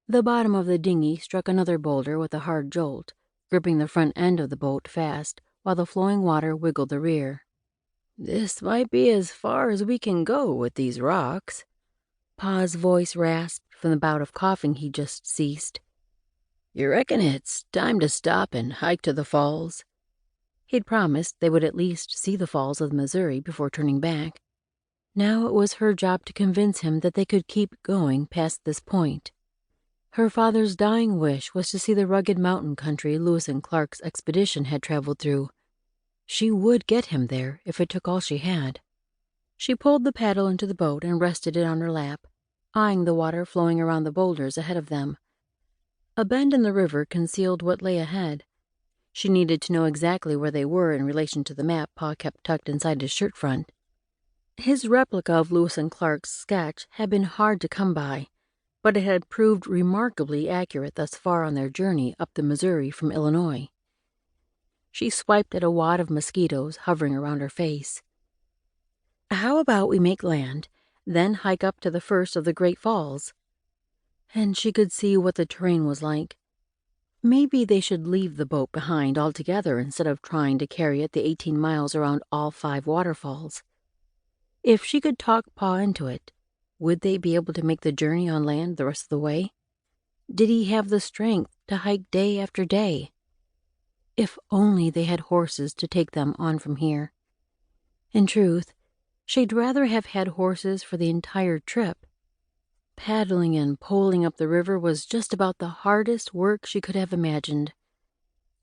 The bottom of the dinghy struck another boulder with a hard jolt, gripping the front end of the boat fast while the flowing water wiggled the rear. "This might be as far as we can go with these rocks." Pa's voice rasped from the bout of coughing he just ceased. "You reckon it's time to stop and hike to the falls?" He'd promised they would at least see the falls of the Missouri before turning back. Now it was her job to convince him that they could keep going past this point. Her father's dying wish was to see the rugged mountain country Lewis and Clark's expedition had traveled through. She would get him there if it took all she had. She pulled the paddle into the boat and rested it on her lap, eyeing the water flowing around the boulders ahead of them. A bend in the river concealed what lay ahead. She needed to know exactly where they were in relation to the map Pa kept tucked inside his shirt front. His replica of Lewis and Clark's sketch had been hard to come by, but it had proved remarkably accurate thus far on their journey up the Missouri from Illinois. She swiped at a wad of mosquitoes hovering around her face. "How about we make land, then hike up to the first of the Great Falls?" And she could see what the terrain was like. Maybe they should leave the boat behind altogether instead of trying to carry it the 18 miles around all 5 waterfalls. If she could talk Pa into it, would they be able to make the journey on land the rest of the way? Did he have the strength to hike day after day? If only they had horses to take them on from here. In truth, she'd rather have had horses for the entire trip. Paddling and poling up the river was just about the hardest work she could have imagined.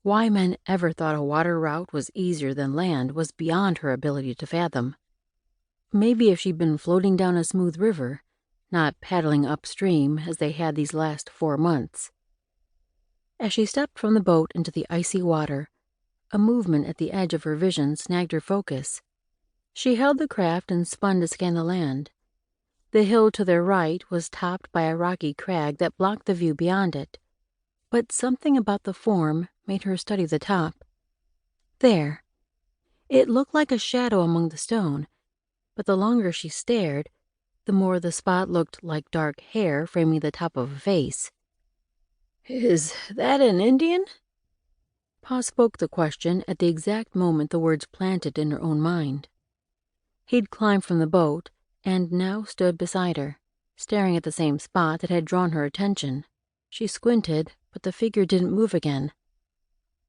Why men ever thought a water route was easier than land was beyond her ability to fathom. Maybe if she'd been floating down a smooth river, not paddling upstream as they had these last 4 months. As she stepped from the boat into the icy water, a movement at the edge of her vision snagged her focus. She held the craft and spun to scan the land. The hill to their right was topped by a rocky crag that blocked the view beyond it, but something about the form made her study the top. There. It looked like a shadow among the stone, but the longer she stared, the more the spot looked like dark hair framing the top of a face. "Is that an Indian?" Pa spoke the question at the exact moment the words planted in her own mind. He'd climbed from the boat and now stood beside her, staring at the same spot that had drawn her attention. She squinted, but the figure didn't move again.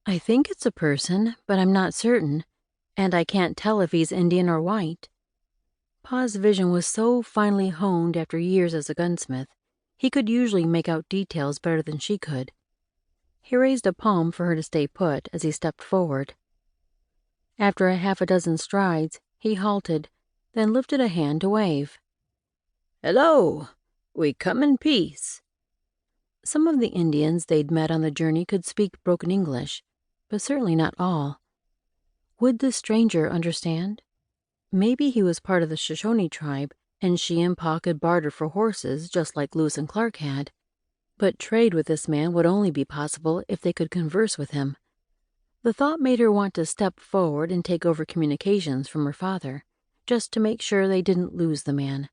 "I think it's a person, but I'm not certain, and I can't tell if he's Indian or white." Pa's vision was so finely honed after years as a gunsmith, he could usually make out details better than she could. He raised a palm for her to stay put as he stepped forward. After a half a dozen strides, he halted, then lifted a hand to wave. "Hello, we come in peace." Some of the Indians they'd met on the journey could speak broken English, but certainly not all. Would the stranger understand? Maybe he was part of the Shoshone tribe, and she and Pa could barter for horses just like Lewis and Clark had. But trade with this man would only be possible if they could converse with him. The thought made her want to step forward and take over communications from her father, just to make sure they didn't lose the man.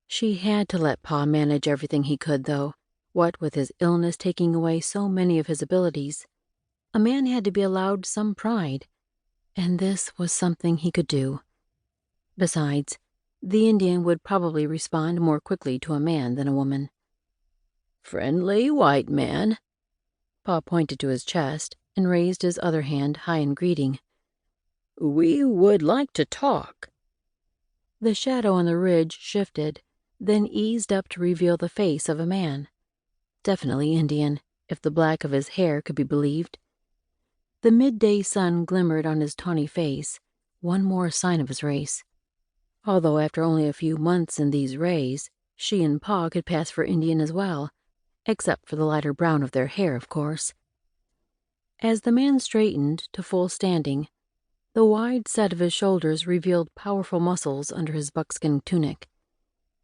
She had to let Pa manage everything he could, though, what with his illness taking away so many of his abilities. A man had to be allowed some pride, and this was something he could do. Besides, the Indian would probably respond more quickly to a man than a woman. "Friendly white man." Pa pointed to his chest and raised his other hand high in greeting. "We would like to talk." The shadow on the ridge shifted, then eased up to reveal the face of a man. Definitely Indian, if the black of his hair could be believed. The midday sun glimmered on his tawny face, one more sign of his race. Although after only a few months in these rays, she and Pa could pass for Indian as well, except for the lighter brown of their hair, of course. As the man straightened to full standing, the wide set of his shoulders revealed powerful muscles under his buckskin tunic.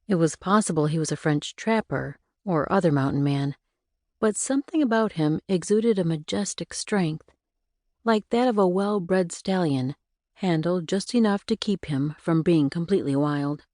It was possible he was a French trapper or other mountain man, but something about him exuded a majestic strength, like that of a well-bred stallion, handled just enough to keep him from being completely wild.